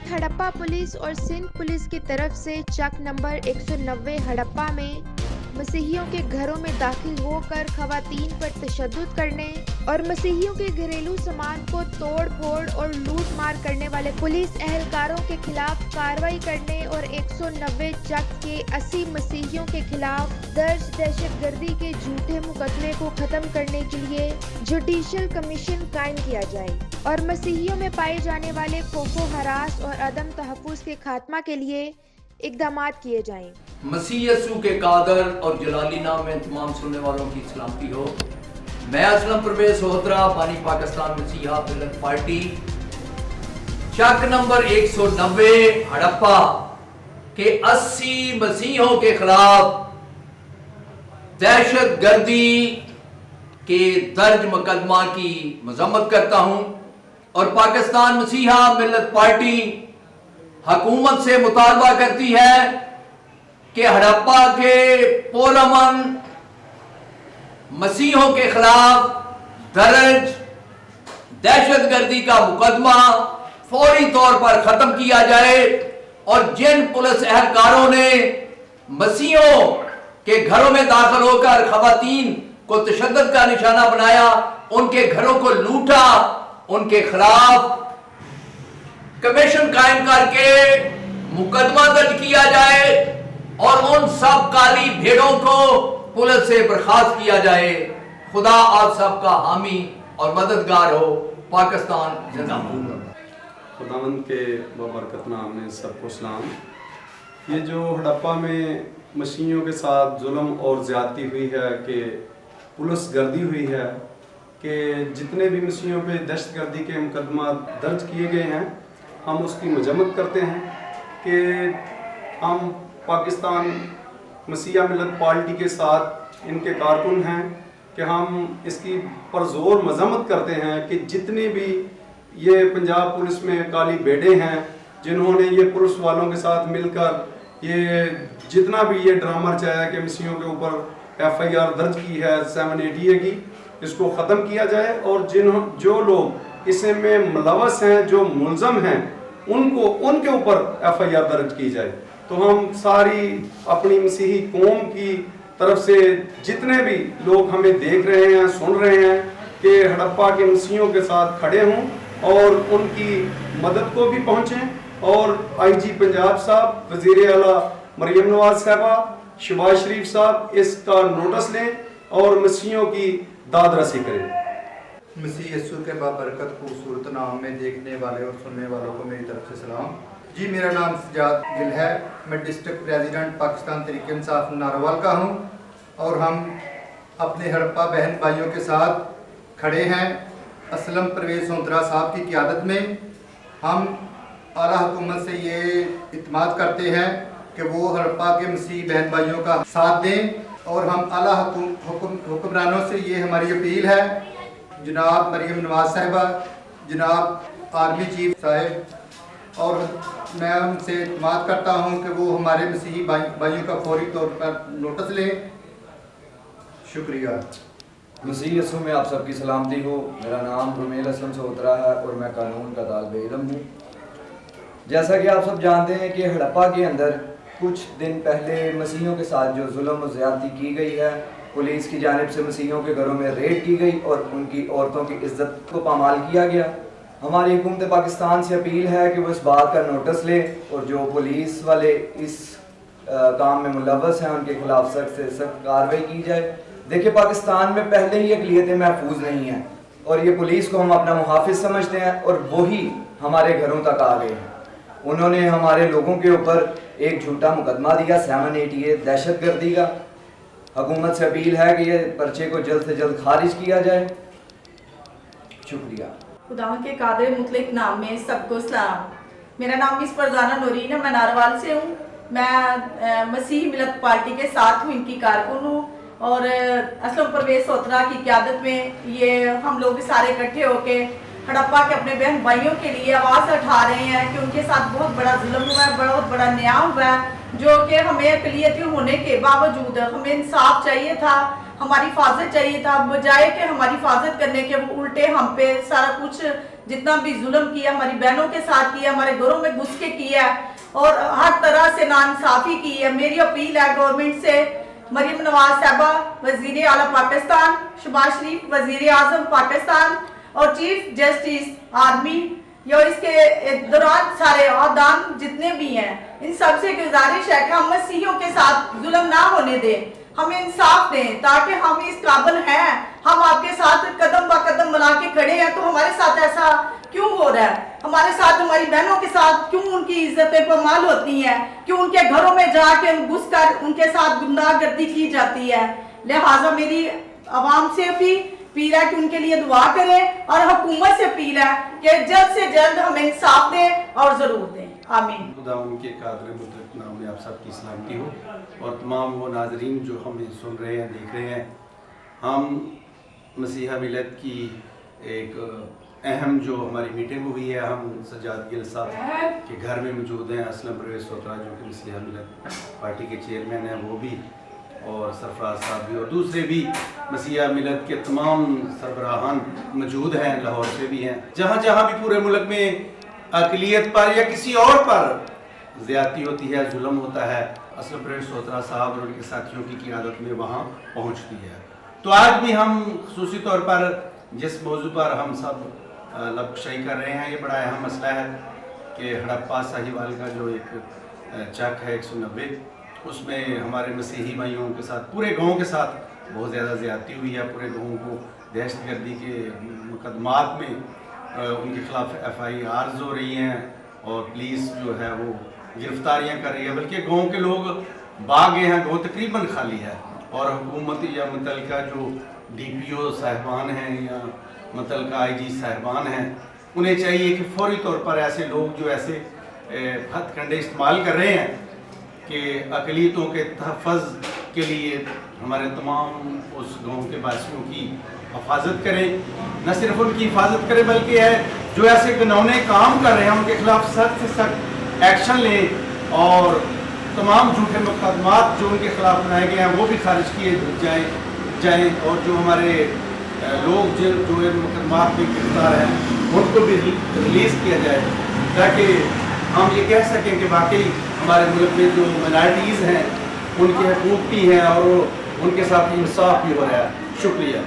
Harappa police और Sindh police की तरफ से चक नंबर 190 हड़प्पा में मसीहियों के घरों में दाखिल होकर खवातीन पर तशद्दुद करने और मसीहियों के घरेलू सामान को तोड़ फोड़ और लूट मार करने वाले पुलिस एहलकारों के खिलाफ कार्रवाई करने और 190 चक के 80 मसीहियों के खिलाफ दर्ज दहशतगर्दी के झूठे मुकदमे को खत्म करने के लिए जुडिशल कमीशन कायम किया जाए और मसीहियों में पाए जाने वाले खौफो हरास और अदम तहफ़्फ़ुज़ के खात्मा के लिए इक़दामात किए जाएं। मसीह यसू के कादर और जलाली नाम में तमाम सुनने वालों की सलामती हो। मैं असलम परवेज सोहतरा बानी पाकिस्तान मसीहा मिल्लत पार्टी चक नंबर 190 हड़प्पा के 80 मसीहों के खिलाफ दहशत गर्दी के दर्ज मुकदमा की मजम्मत करता हूं और पाकिस्तान मसीहा मिल्लत पार्टी हुकूमत से मुतालबा करती है कि हड़प्पा के पुरअमन मसीहों के खिलाफ दर्ज दहशतगर्दी का मुकदमा फौरी तौर पर खत्म किया जाए और जिन पुलिस एहलकारों ने मसीहों के घरों में दाखिल होकर खवातीन को तशद्दुद का निशाना बनाया, उनके घरों को लूटा, उनके खिलाफ कमीशन कायम करके मुकदमा दर्ज किया जाए और उन सब काली भेड़ों को पुलिस से बर्खास्त किया जाए। खुदा आप सबका हामी और मददगार हो। पाकिस्तान जिंदाबाद। खुदावंद के बबरकत नाम में सबको सलाम। ये जो हड़प्पा में मसीहियों के साथ जुल्म और ज़्यादती हुई है कि पुलिस गर्दी हुई है कि जितने भी मसीहियों पे दहशतगर्दी के मुकदमा दर्ज किए गए हैं, हम उसकी मजम्मत करते हैं कि हम पाकिस्तान मसीहा मिल्लत पार्टी के साथ इनके कारकुन हैं कि हम इसकी परज़ोर मजम्मत करते हैं कि जितने भी ये पंजाब पुलिस में काली भेड़े हैं जिन्होंने ये पुलिस वालों के साथ मिलकर ये जितना भी ये ड्रामा रचाया कि मसीहियों के ऊपर FIR दर्ज की है 780 की, इसको ख़त्म किया जाए और जो लोग इसमें मुलव्वस हैं, जो मुलज़म हैं, उनको उनके ऊपर FIR दर्ज की जाए। तो हम सारी अपनी मसीही कौम की तरफ से जितने भी लोग हमें देख रहे हैं, सुन रहे हैं कि हड़प्पा के मसीहियों के साथ खड़े हों और उनकी मदद को भी पहुँचें और IG पंजाब साहब, वज़ीर आला मरियम नवाज साहबा, शहबाज शरीफ साहब इसका नोटिस लें और मसीहियों की दाद रसी करें। मसीह यस्सु के बाबरकत खूबसूरत नाम में देखने वाले और सुनने वालों को मेरी तरफ से सलाम जी। मेरा नाम सजाद गिल है। मैं डिस्ट्रिक्ट प्रेसिडेंट पाकिस्तान तहरीक इंसाफ नारोवाल का हूं और हम अपने हड़प्पा बहन भाइयों के साथ खड़े हैं। असलम परवेज सोहतरा साहब की क़यादत में हम आला हुकूमत से ये इत्मीनान करते हैं कि वो हड़प्पा के मसीह बहन भाइयों का साथ दें और हम आला हुक्मरानों से ये हमारी अपील है, जनाब मरियम नवाज साहिबा, जनाब आर्मी चीफ साहिब, और मैं उनसे इत्मीनान करता हूँ कि वो हमारे मसीही भाइयों का फौरी तौर पर नोटिस लें। शुक्रिया। मसीह यसू में आप सबकी सलामती हो। मेरा नाम रुमेल असलम सोहतरा है और मैं कानून का तालिब इल्म हूँ। जैसा कि आप सब जानते हैं कि हड़प्पा के अंदर कुछ दिन पहले मसीहियों के साथ जो जुल्म और ज़्यादती की गई है, पुलिस की जानिब से मसीहियों के घरों में रेड की गई और उनकी औरतों की इज्जत को पामाल किया गया। हमारी हुकूमत पाकिस्तान से अपील है कि वो इस बात का नोटिस ले और जो पुलिस वाले इस काम में मुलव्वस हैं उनके खिलाफ सख्त से सख्त कार्रवाई की जाए। देखिए, पाकिस्तान में पहले ही अक़लियतें महफूज नहीं हैं और ये पुलिस को हम अपना मुहाफिज समझते हैं और वही हमारे घरों तक आ गए हैं। उन्होंने हमारे लोगों के ऊपर एक झूठा मुकदमा दिया 780 दहशतगर्दी का। हुकूमत से अपील है कि ये पर्चे को जल्द से जल्द खारिज किया जाए। शुक्रिया। खुदावंद के कादिर मुतलक नाम में सबको सलाम। मेरा नाम मिस फरजाना नूरीन है, मैं नारोवाल से हूँ। मैं मसीह मिल्लत पार्टी के साथ हूँ, इनकी कारकुन हूँ और असलम परवेज सोहतरा की क़यादत में ये हम लोग सारे इकट्ठे होके हड़प्पा के अपने बहन भाइयों के लिए आवाज़ उठा रहे हैं कि उनके साथ बहुत बड़ा जुल्म हुआ है, बहुत बड़ा न्याय हुआ है, जो कि हमें अक़लियती होने के बावजूद हमें इंसाफ चाहिए था, हमारी हिफाजत चाहिए था। बजाय कि हमारी हिफाजत करने के वो उल्टे हम पे सारा कुछ जितना भी जुल्म किया, हमारी बहनों के साथ किया, हमारे घरों में घुस के किया और हर तरह से नाइंसाफी की है। मेरी अपील है गवर्नमेंट से, मरीम नवाज साहबा वजीर आला पाकिस्तान, शहबाज शरीफ वजीर आजम पाकिस्तान और चीफ जस्टिस आर्मी, या इसके दौरान सारे अहदान जितने भी हैं, इन सबसे गुजारिश है कि हम मसीहियों के साथ जुल्म ना होने दें, हमें इंसाफ दें, ताकि हम इस काबिल हैं, हम आपके साथ कदम ब कदम मिला के खड़े हैं, तो हमारे साथ ऐसा क्यों हो रहा है? हमारे साथ, हमारी बहनों के साथ क्यों उनकी इज्जतें पामाल होती हैं? क्यों उनके घरों में जाके घुस कर उनके साथ गुंडागर्दी की जाती है? लिहाजा मेरी आवाम से अपील है कि उनके लिए दुआ करें और हुकूमत से अपील है कि जल्द से जल्द हमें इंसाफ दें और जरूर दें। आमीन। खुदा उनके कादर मुतलक नाम में आप सबकी सलामती हो और तमाम वो नाजरीन जो हमें सुन रहे हैं, देख रहे हैं। हम मसीहा मिलत की एक अहम जो हमारी मीटिंग हुई है, हम सज्जाद गिल साहब के घर में मौजूद हैं, असलम परवेज़ सोत्रा जो कि मसीहा मिलत पार्टी के चेयरमैन हैं, वो भी, और सरफराज साहब भी, और दूसरे भी मसीहा मिलत के तमाम सरबराहान मौजूद हैं, लाहौर से भी हैं। जहाँ जहाँ भी पूरे मुल्क में अक़लियत पर या किसी और पर ज़्यादती होती है, जुल्म होता है, असलम परवेज़ सोत्रा साहब और उनके साथियों की क़ियादत में वहाँ पहुँचती है। तो आज भी हम ख़ुसूसी तौर पर जिस मौजू पर हम सब लबशाई कर रहे हैं, ये बड़ा अहम मसला है कि हड़प्पा साहिवाल का जो एक चक है 190, उसमें हमारे मसीही भाइयों के साथ, पूरे गांव के साथ बहुत ज़्यादा ज़्यादती हुई है। पूरे गांव को दहशतगर्दी के मुकदमात में उनके खिलाफ FIRs हो रही हैं और पुलिस जो है वो गिरफ्तारियां कर रही है, बल्कि गांव के लोग भाग गए हैं, गांव तकरीबन खाली है। और हुकूमत या मुतलका जो DPO साहिबान हैं या मुतलका IG साहिबान हैं, उन्हें चाहिए कि फौरी तौर पर ऐसे लोग जो ऐसे हथकंडे इस्तेमाल कर रहे हैं कि अक़लियतों के तहफ़्फ़ुज़ के लिए हमारे तमाम उस गांव के वासियों की हिफाजत करें, न सिर्फ उनकी हिफाजत करें बल्कि है जो ऐसे घिनौने काम कर रहे हैं उनके खिलाफ सख्त से सख्त एक्शन लें और तमाम झूठे मुकदमात जो उनके खिलाफ बनाए गए हैं वो भी खारिज किए जाएँ और जो हमारे लोग जो इन मुकदमात में गिरफ्तार हैं उनको भी रिलीज़ किया जाए, ताकि हम ये कह सकें कि वाकई हमारे मुल्क में जो माइनॉरिटीज़ हैं उनके हकूक़ भी हैं और उनके साथ इंसाफ भी हो रहा है। शुक्रिया।